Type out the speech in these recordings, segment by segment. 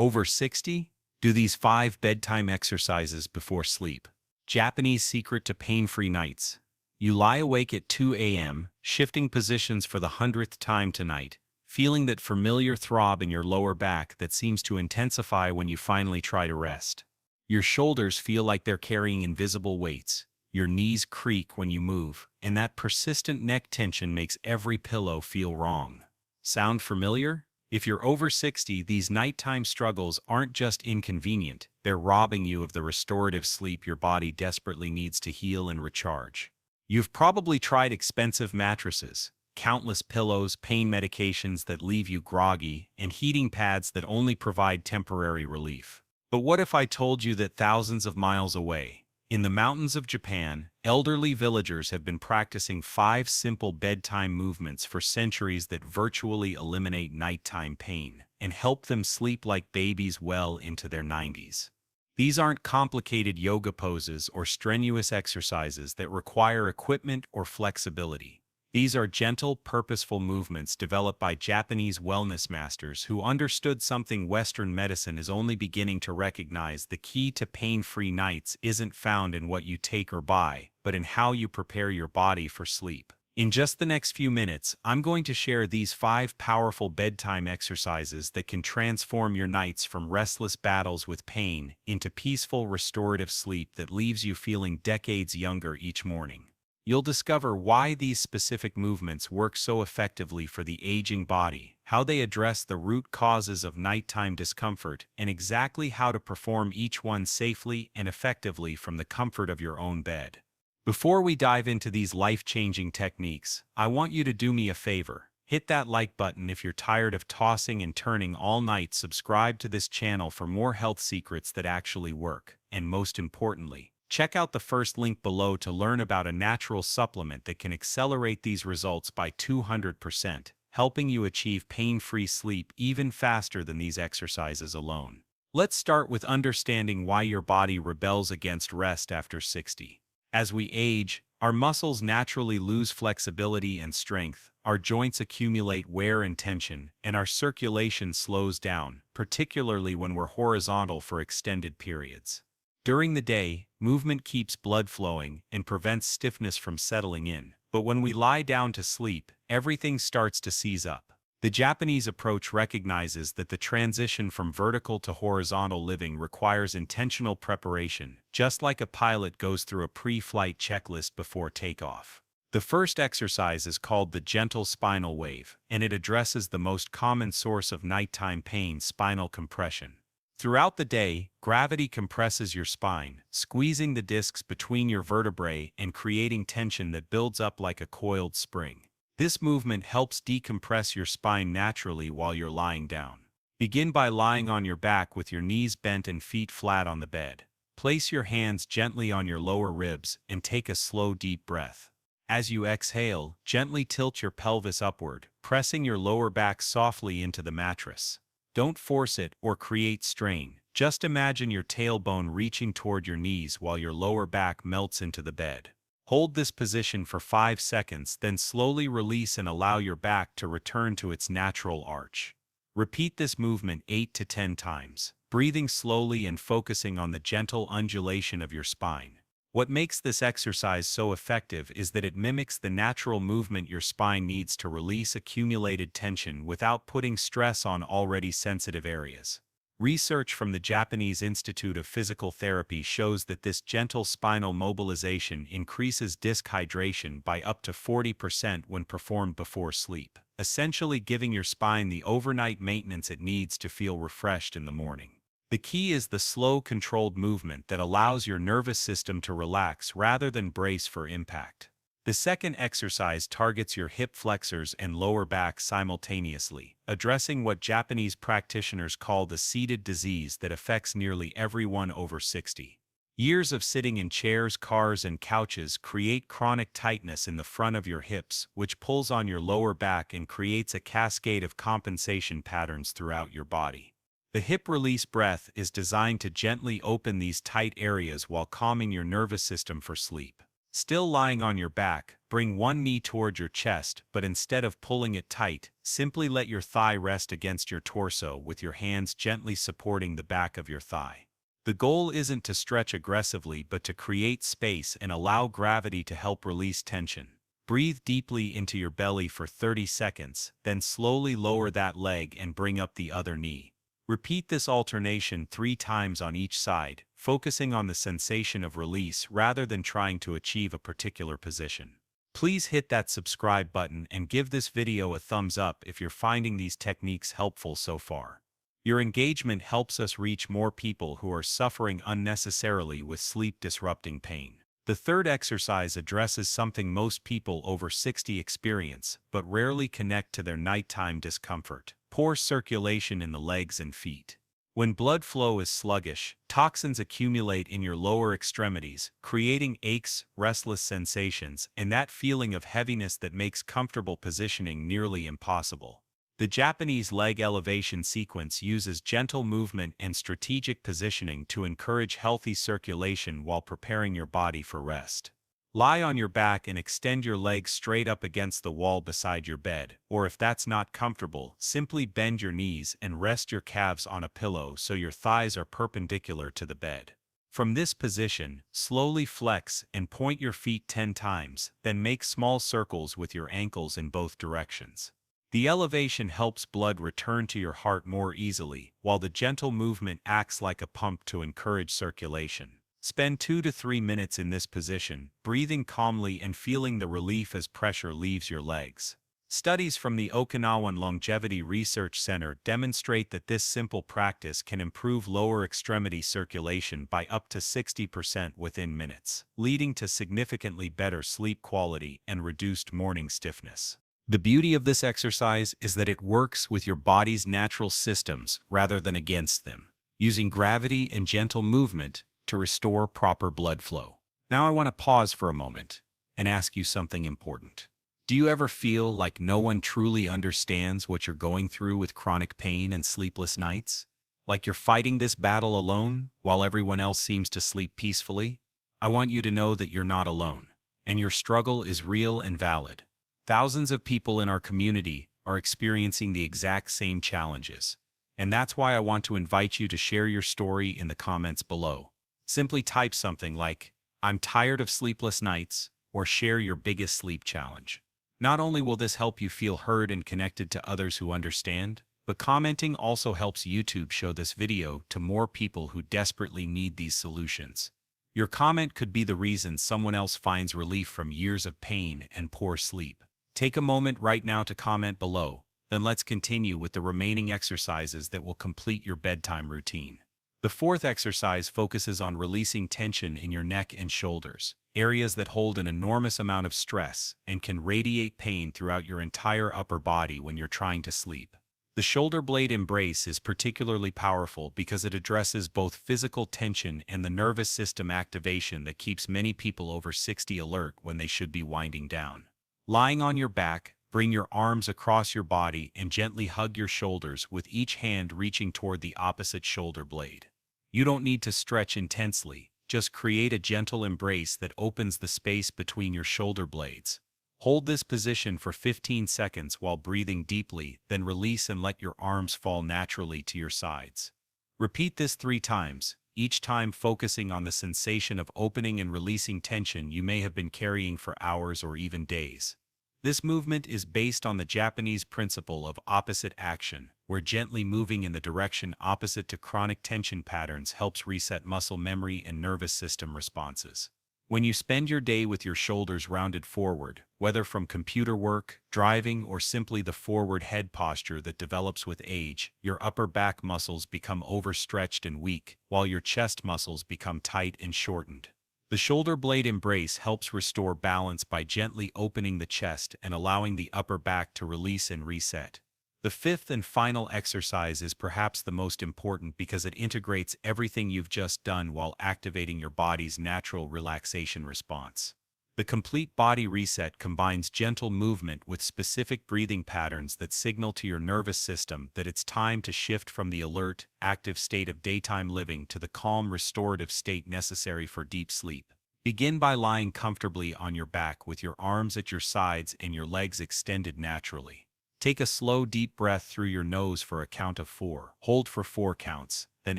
Over 60? Do these 5 bedtime exercises before sleep. Japanese secret to pain-free nights. You lie awake at 2 a.m., shifting positions for the 100th time tonight, feeling that familiar throb in your lower back that seems to intensify when you finally try to rest. Your shoulders feel like they're carrying invisible weights. Your knees creak when you move, and that persistent neck tension makes every pillow feel wrong. Sound familiar? If you're over 60, these nighttime struggles aren't just inconvenient, they're robbing you of the restorative sleep your body desperately needs to heal and recharge. You've probably tried expensive mattresses, countless pillows, pain medications that leave you groggy, and heating pads that only provide temporary relief. But what if I told you that thousands of miles away, in the mountains of Japan, elderly villagers have been practicing 5 simple bedtime movements for centuries that virtually eliminate nighttime pain and help them sleep like babies well into their 90s. These aren't complicated yoga poses or strenuous exercises that require equipment or flexibility. These are gentle, purposeful movements developed by Japanese wellness masters who understood something Western medicine is only beginning to recognize: the key to pain-free nights isn't found in what you take or buy, but in how you prepare your body for sleep. In just the next few minutes, I'm going to share these 5 powerful bedtime exercises that can transform your nights from restless battles with pain into peaceful, restorative sleep that leaves you feeling decades younger each morning. You'll discover why these specific movements work so effectively for the aging body, how they address the root causes of nighttime discomfort, and exactly how to perform each one safely and effectively from the comfort of your own bed. Before we dive into these life-changing techniques, I want you to do me a favor. Hit that like button if you're tired of tossing and turning all night. Subscribe to this channel for more health secrets that actually work. And most importantly, check out the first link below to learn about a natural supplement that can accelerate these results by 200%, helping you achieve pain-free sleep even faster than these exercises alone. Let's start with understanding why your body rebels against rest after 60. As we age, our muscles naturally lose flexibility and strength, our joints accumulate wear and tension, and our circulation slows down, particularly when we're horizontal for extended periods. During the day, movement keeps blood flowing and prevents stiffness from settling in, but when we lie down to sleep, everything starts to seize up. The Japanese approach recognizes that the transition from vertical to horizontal living requires intentional preparation, just like a pilot goes through a pre-flight checklist before takeoff. The first exercise is called the gentle spinal wave, and it addresses the most common source of nighttime pain: spinal compression. Throughout the day, gravity compresses your spine, squeezing the discs between your vertebrae and creating tension that builds up like a coiled spring. This movement helps decompress your spine naturally while you're lying down. Begin by lying on your back with your knees bent and feet flat on the bed. Place your hands gently on your lower ribs and take a slow, deep breath. As you exhale, gently tilt your pelvis upward, pressing your lower back softly into the mattress. Don't force it or create strain. Just imagine your tailbone reaching toward your knees while your lower back melts into the bed. Hold this position for 5 seconds, then slowly release and allow your back to return to its natural arch. Repeat this movement 8 to 10 times, breathing slowly and focusing on the gentle undulation of your spine. What makes this exercise so effective is that it mimics the natural movement your spine needs to release accumulated tension without putting stress on already sensitive areas. Research from the Japanese Institute of Physical Therapy shows that this gentle spinal mobilization increases disc hydration by up to 40% when performed before sleep, essentially giving your spine the overnight maintenance it needs to feel refreshed in the morning. The key is the slow, controlled movement that allows your nervous system to relax rather than brace for impact. The second exercise targets your hip flexors and lower back simultaneously, addressing what Japanese practitioners call the seated disease that affects nearly everyone over 60. Years of sitting in chairs, cars, and couches create chronic tightness in the front of your hips, which pulls on your lower back and creates a cascade of compensation patterns throughout your body. The hip release breath is designed to gently open these tight areas while calming your nervous system for sleep. Still lying on your back, bring one knee toward your chest, but instead of pulling it tight, simply let your thigh rest against your torso with your hands gently supporting the back of your thigh. The goal isn't to stretch aggressively but to create space and allow gravity to help release tension. Breathe deeply into your belly for 30 seconds, then slowly lower that leg and bring up the other knee. Repeat this alternation 3 times on each side, focusing on the sensation of release rather than trying to achieve a particular position. Please hit that subscribe button and give this video a thumbs up if you're finding these techniques helpful so far. Your engagement helps us reach more people who are suffering unnecessarily with sleep-disrupting pain. The third exercise addresses something most people over 60 experience, but rarely connect to their nighttime discomfort: poor circulation in the legs and feet. When blood flow is sluggish, toxins accumulate in your lower extremities, creating aches, restless sensations, and that feeling of heaviness that makes comfortable positioning nearly impossible. The Japanese leg elevation sequence uses gentle movement and strategic positioning to encourage healthy circulation while preparing your body for rest. Lie on your back and extend your legs straight up against the wall beside your bed, or if that's not comfortable, simply bend your knees and rest your calves on a pillow so your thighs are perpendicular to the bed. From this position, slowly flex and point your feet 10 times, then make small circles with your ankles in both directions. The elevation helps blood return to your heart more easily, while the gentle movement acts like a pump to encourage circulation. Spend 2 to 3 minutes in this position, breathing calmly and feeling the relief as pressure leaves your legs. Studies from the Okinawan Longevity Research Center demonstrate that this simple practice can improve lower extremity circulation by up to 60% within minutes, leading to significantly better sleep quality and reduced morning stiffness. The beauty of this exercise is that it works with your body's natural systems rather than against them, using gravity and gentle movement to restore proper blood flow. Now I want to pause for a moment and ask you something important. Do you ever feel like no one truly understands what you're going through with chronic pain and sleepless nights? Like you're fighting this battle alone while everyone else seems to sleep peacefully? I want you to know that you're not alone, and your struggle is real and valid. Thousands of people in our community are experiencing the exact same challenges, and that's why I want to invite you to share your story in the comments below. Simply type something like, "I'm tired of sleepless nights," or share your biggest sleep challenge. Not only will this help you feel heard and connected to others who understand, but commenting also helps YouTube show this video to more people who desperately need these solutions. Your comment could be the reason someone else finds relief from years of pain and poor sleep. Take a moment right now to comment below, then let's continue with the remaining exercises that will complete your bedtime routine. The fourth exercise focuses on releasing tension in your neck and shoulders, areas that hold an enormous amount of stress and can radiate pain throughout your entire upper body when you're trying to sleep. The shoulder blade embrace is particularly powerful because it addresses both physical tension and the nervous system activation that keeps many people over 60 alert when they should be winding down. Lying on your back, bring your arms across your body and gently hug your shoulders with each hand reaching toward the opposite shoulder blade. You don't need to stretch intensely, just create a gentle embrace that opens the space between your shoulder blades. Hold this position for 15 seconds while breathing deeply, then release and let your arms fall naturally to your sides. Repeat this 3 times, each time focusing on the sensation of opening and releasing tension you may have been carrying for hours or even days. This movement is based on the Japanese principle of opposite action, where gently moving in the direction opposite to chronic tension patterns helps reset muscle memory and nervous system responses. When you spend your day with your shoulders rounded forward, whether from computer work, driving, or simply the forward head posture that develops with age, your upper back muscles become overstretched and weak, while your chest muscles become tight and shortened. The shoulder blade embrace helps restore balance by gently opening the chest and allowing the upper back to release and reset. The fifth and final exercise is perhaps the most important because it integrates everything you've just done while activating your body's natural relaxation response. The complete body reset combines gentle movement with specific breathing patterns that signal to your nervous system that it's time to shift from the alert, active state of daytime living to the calm, restorative state necessary for deep sleep. Begin by lying comfortably on your back with your arms at your sides and your legs extended naturally. Take a slow, deep breath through your nose for a count of 4. Hold for 4 counts, then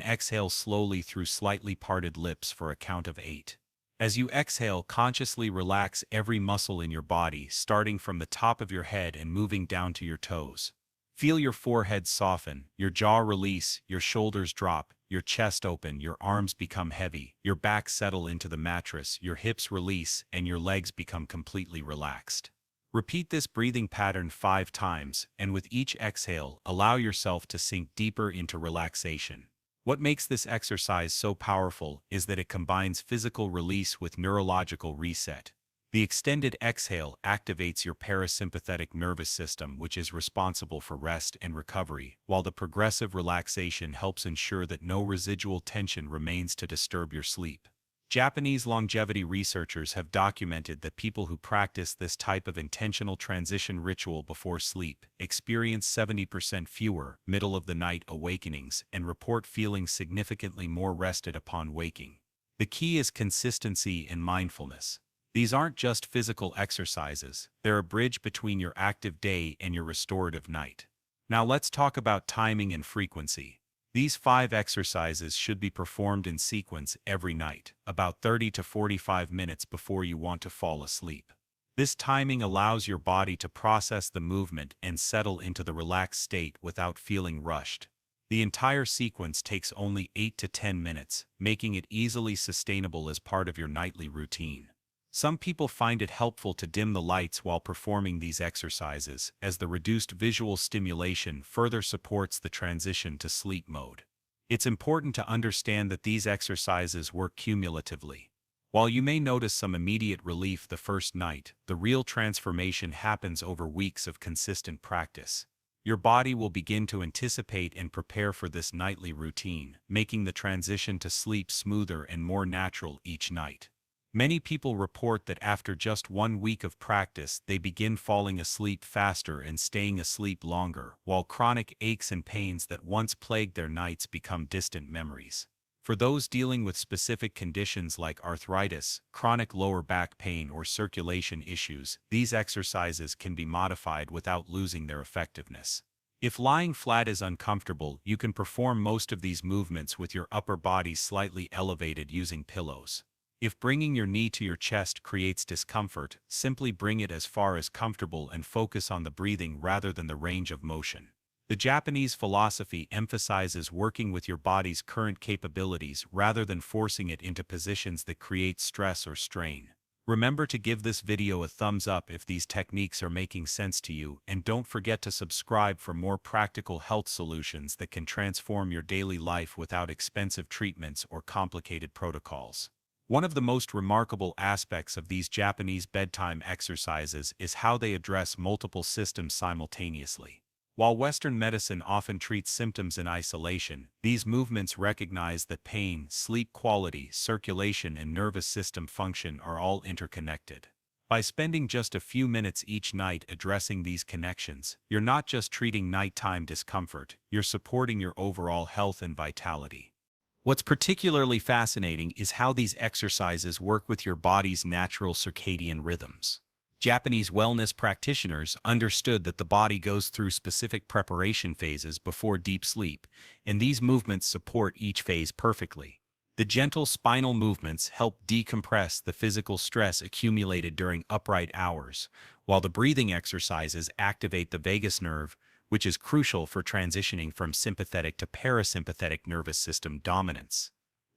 exhale slowly through slightly parted lips for a count of 8. As you exhale, consciously relax every muscle in your body, starting from the top of your head and moving down to your toes. Feel your forehead soften, your jaw release, your shoulders drop, your chest open, your arms become heavy, your back settle into the mattress, your hips release, and your legs become completely relaxed. Repeat this breathing pattern 5 times, and with each exhale, allow yourself to sink deeper into relaxation. What makes this exercise so powerful is that it combines physical release with neurological reset. The extended exhale activates your parasympathetic nervous system, which is responsible for rest and recovery, while the progressive relaxation helps ensure that no residual tension remains to disturb your sleep. Japanese longevity researchers have documented that people who practice this type of intentional transition ritual before sleep experience 70% fewer middle-of-the-night awakenings and report feeling significantly more rested upon waking. The key is consistency and mindfulness. These aren't just physical exercises, they're a bridge between your active day and your restorative night. Now let's talk about timing and frequency. These 5 exercises should be performed in sequence every night, about 30 to 45 minutes before you want to fall asleep. This timing allows your body to process the movement and settle into the relaxed state without feeling rushed. The entire sequence takes only 8 to 10 minutes, making it easily sustainable as part of your nightly routine. Some people find it helpful to dim the lights while performing these exercises, as the reduced visual stimulation further supports the transition to sleep mode. It's important to understand that these exercises work cumulatively. While you may notice some immediate relief the first night, the real transformation happens over weeks of consistent practice. Your body will begin to anticipate and prepare for this nightly routine, making the transition to sleep smoother and more natural each night. Many people report that after just 1 week of practice, they begin falling asleep faster and staying asleep longer, while chronic aches and pains that once plagued their nights become distant memories. For those dealing with specific conditions like arthritis, chronic lower back pain, or circulation issues, these exercises can be modified without losing their effectiveness. If lying flat is uncomfortable, you can perform most of these movements with your upper body slightly elevated using pillows. If bringing your knee to your chest creates discomfort, simply bring it as far as comfortable and focus on the breathing rather than the range of motion. The Japanese philosophy emphasizes working with your body's current capabilities rather than forcing it into positions that create stress or strain. Remember to give this video a thumbs up if these techniques are making sense to you, and don't forget to subscribe for more practical health solutions that can transform your daily life without expensive treatments or complicated protocols. One of the most remarkable aspects of these Japanese bedtime exercises is how they address multiple systems simultaneously. While Western medicine often treats symptoms in isolation, these movements recognize that pain, sleep quality, circulation, and nervous system function are all interconnected. By spending just a few minutes each night addressing these connections, you're not just treating nighttime discomfort, you're supporting your overall health and vitality. What's particularly fascinating is how these exercises work with your body's natural circadian rhythms. Japanese wellness practitioners understood that the body goes through specific preparation phases before deep sleep, and these movements support each phase perfectly. The gentle spinal movements help decompress the physical stress accumulated during upright hours, while the breathing exercises activate the vagus nerve, which is crucial for transitioning from sympathetic to parasympathetic nervous system dominance.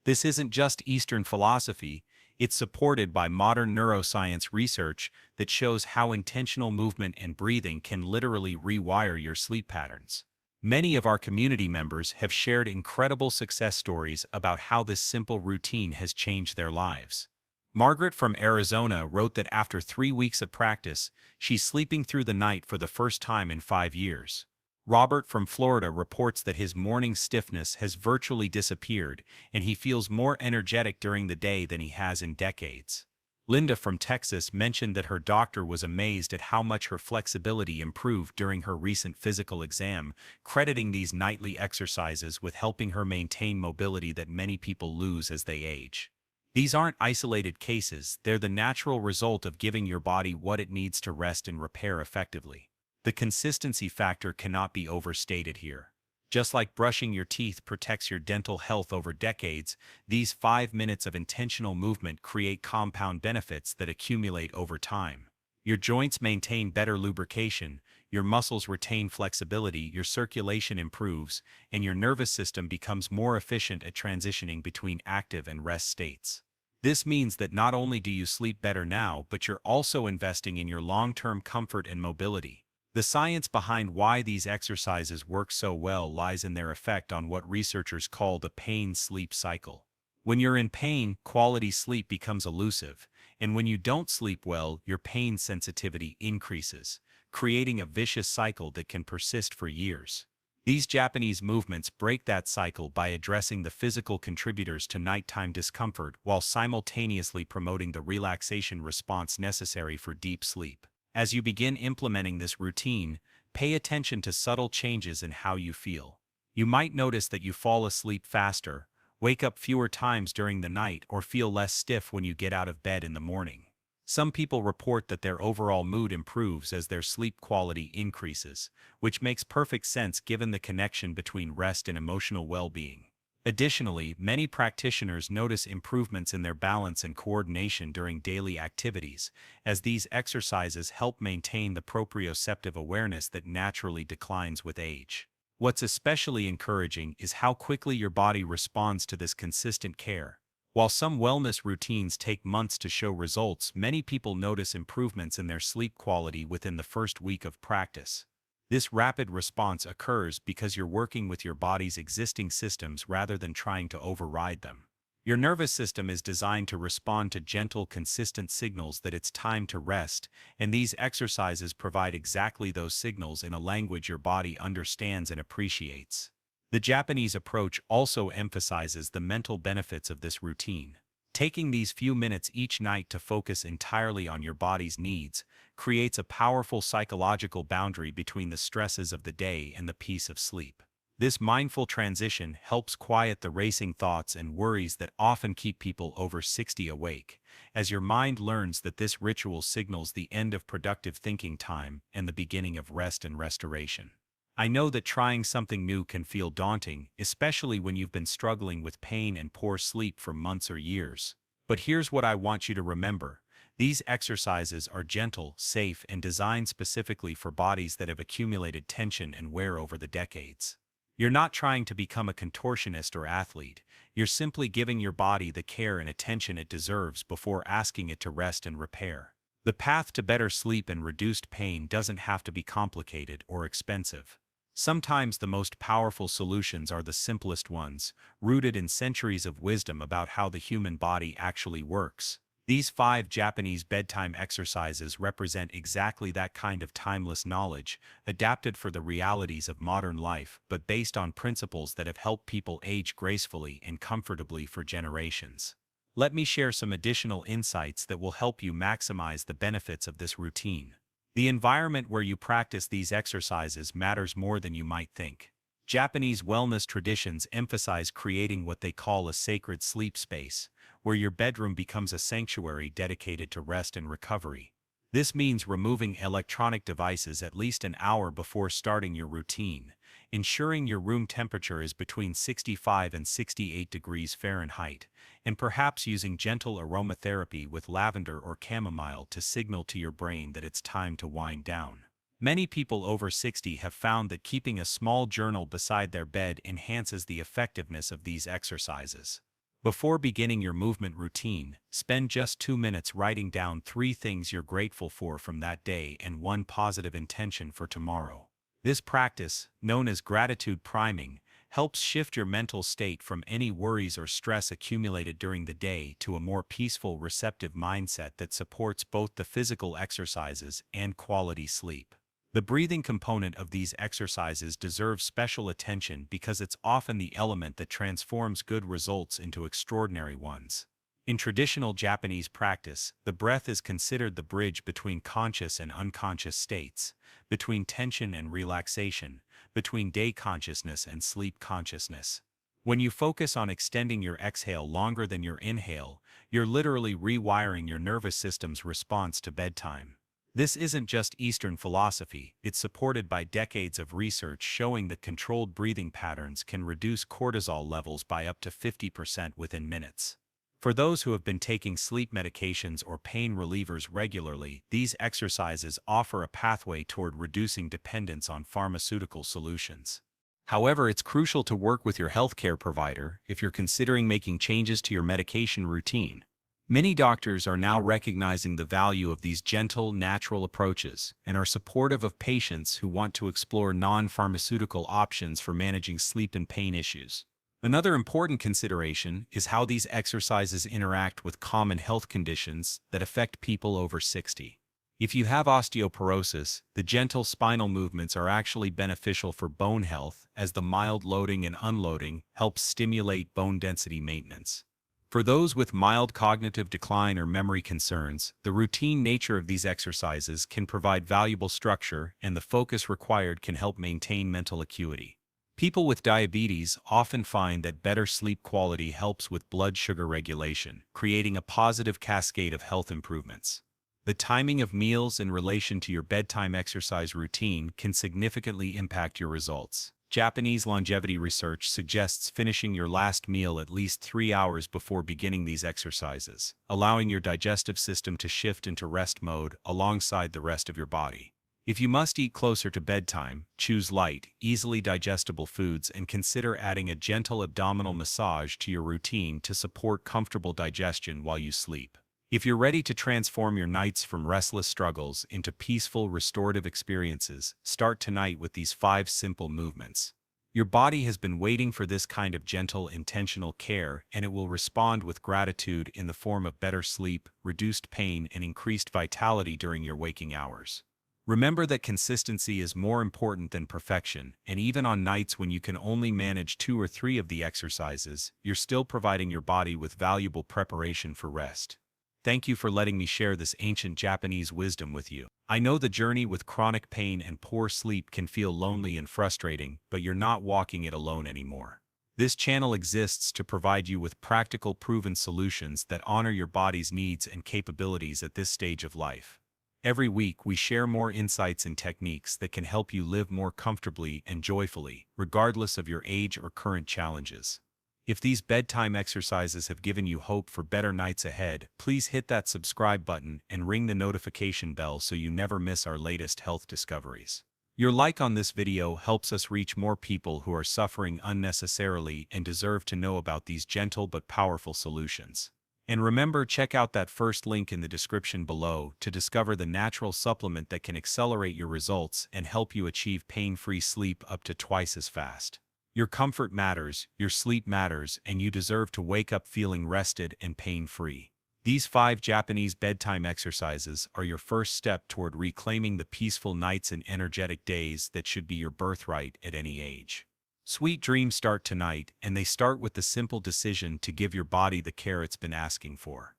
This isn't just Eastern philosophy, it's supported by modern neuroscience research that shows how intentional movement and breathing can literally rewire your sleep patterns. Many of our community members have shared incredible success stories about how this simple routine has changed their lives. Margaret from Arizona wrote that after 3 weeks of practice, she's sleeping through the night for the first time in 5 years. Robert from Florida reports that his morning stiffness has virtually disappeared, and he feels more energetic during the day than he has in decades. Linda from Texas mentioned that her doctor was amazed at how much her flexibility improved during her recent physical exam, crediting these nightly exercises with helping her maintain mobility that many people lose as they age. These aren't isolated cases, they're the natural result of giving your body what it needs to rest and repair effectively. The consistency factor cannot be overstated here. Just like brushing your teeth protects your dental health over decades, these 5 minutes of intentional movement create compound benefits that accumulate over time. Your joints maintain better lubrication, your muscles retain flexibility, your circulation improves, and your nervous system becomes more efficient at transitioning between active and rest states. This means that not only do you sleep better now, but you're also investing in your long-term comfort and mobility. The science behind why these exercises work so well lies in their effect on what researchers call the pain-sleep cycle. When you're in pain, quality sleep becomes elusive, and when you don't sleep well, your pain sensitivity increases, creating a vicious cycle that can persist for years. These Japanese movements break that cycle by addressing the physical contributors to nighttime discomfort while simultaneously promoting the relaxation response necessary for deep sleep. As you begin implementing this routine, pay attention to subtle changes in how you feel. You might notice that you fall asleep faster, wake up fewer times during the night, or feel less stiff when you get out of bed in the morning. Some people report that their overall mood improves as their sleep quality increases, which makes perfect sense given the connection between rest and emotional well-being. Additionally, many practitioners notice improvements in their balance and coordination during daily activities, as these exercises help maintain the proprioceptive awareness that naturally declines with age. What's especially encouraging is how quickly your body responds to this consistent care. While some wellness routines take months to show results, many people notice improvements in their sleep quality within the first week of practice. This rapid response occurs because you're working with your body's existing systems rather than trying to override them. Your nervous system is designed to respond to gentle, consistent signals that it's time to rest, and these exercises provide exactly those signals in a language your body understands and appreciates. The Japanese approach also emphasizes the mental benefits of this routine. Taking these few minutes each night to focus entirely on your body's needs creates a powerful psychological boundary between the stresses of the day and the peace of sleep. This mindful transition helps quiet the racing thoughts and worries that often keep people over 60 awake, as your mind learns that this ritual signals the end of productive thinking time and the beginning of rest and restoration. I know that trying something new can feel daunting, especially when you've been struggling with pain and poor sleep for months or years. But here's what I want you to remember. These exercises are gentle, safe, and designed specifically for bodies that have accumulated tension and wear over the decades. You're not trying to become a contortionist or athlete. You're simply giving your body the care and attention it deserves before asking it to rest and repair. The path to better sleep and reduced pain doesn't have to be complicated or expensive. Sometimes the most powerful solutions are the simplest ones, rooted in centuries of wisdom about how the human body actually works. These 5 Japanese bedtime exercises represent exactly that kind of timeless knowledge, adapted for the realities of modern life, but based on principles that have helped people age gracefully and comfortably for generations. Let me share some additional insights that will help you maximize the benefits of this routine. The environment where you practice these exercises matters more than you might think. Japanese wellness traditions emphasize creating what they call a sacred sleep space, where your bedroom becomes a sanctuary dedicated to rest and recovery. This means removing electronic devices at least an hour before starting your routine, ensuring your room temperature is between 65 and 68 degrees Fahrenheit, and perhaps using gentle aromatherapy with lavender or chamomile to signal to your brain that it's time to wind down. Many people over 60 have found that keeping a small journal beside their bed enhances the effectiveness of these exercises. Before beginning your movement routine, spend just 2 minutes writing down 3 things you're grateful for from that day and 1 positive intention for tomorrow. This practice, known as gratitude priming, helps shift your mental state from any worries or stress accumulated during the day to a more peaceful, receptive mindset that supports both the physical exercises and quality sleep. The breathing component of these exercises deserves special attention because it's often the element that transforms good results into extraordinary ones. In traditional Japanese practice, the breath is considered the bridge between conscious and unconscious states, between tension and relaxation, between day consciousness and sleep consciousness. When you focus on extending your exhale longer than your inhale, you're literally rewiring your nervous system's response to bedtime. This isn't just Eastern philosophy, it's supported by decades of research showing that controlled breathing patterns can reduce cortisol levels by up to 50% within minutes. For those who have been taking sleep medications or pain relievers regularly, these exercises offer a pathway toward reducing dependence on pharmaceutical solutions. However, it's crucial to work with your healthcare provider if you're considering making changes to your medication routine. Many doctors are now recognizing the value of these gentle, natural approaches and are supportive of patients who want to explore non-pharmaceutical options for managing sleep and pain issues. Another important consideration is how these exercises interact with common health conditions that affect people over 60. If you have osteoporosis, the gentle spinal movements are actually beneficial for bone health, as the mild loading and unloading helps stimulate bone density maintenance. For those with mild cognitive decline or memory concerns, the routine nature of these exercises can provide valuable structure, and the focus required can help maintain mental acuity. People with diabetes often find that better sleep quality helps with blood sugar regulation, creating a positive cascade of health improvements. The timing of meals in relation to your bedtime exercise routine can significantly impact your results. Japanese longevity research suggests finishing your last meal at least 3 hours before beginning these exercises, allowing your digestive system to shift into rest mode alongside the rest of your body. If you must eat closer to bedtime, choose light, easily digestible foods and consider adding a gentle abdominal massage to your routine to support comfortable digestion while you sleep. If you're ready to transform your nights from restless struggles into peaceful, restorative experiences, start tonight with these 5 simple movements. Your body has been waiting for this kind of gentle, intentional care, and it will respond with gratitude in the form of better sleep, reduced pain, and increased vitality during your waking hours. Remember that consistency is more important than perfection, and even on nights when you can only manage 2 or 3 of the exercises, you're still providing your body with valuable preparation for rest. Thank you for letting me share this ancient Japanese wisdom with you. I know the journey with chronic pain and poor sleep can feel lonely and frustrating, but you're not walking it alone anymore. This channel exists to provide you with practical, proven solutions that honor your body's needs and capabilities at this stage of life. Every week, we share more insights and techniques that can help you live more comfortably and joyfully, regardless of your age or current challenges. If these bedtime exercises have given you hope for better nights ahead, please hit that subscribe button and ring the notification bell so you never miss our latest health discoveries. Your like on this video helps us reach more people who are suffering unnecessarily and deserve to know about these gentle but powerful solutions. And remember, check out that first link in the description below to discover the natural supplement that can accelerate your results and help you achieve pain-free sleep up to twice as fast. Your comfort matters, your sleep matters, and you deserve to wake up feeling rested and pain-free. These 5 Japanese bedtime exercises are your first step toward reclaiming the peaceful nights and energetic days that should be your birthright at any age. Sweet dreams start tonight, and they start with the simple decision to give your body the care it's been asking for.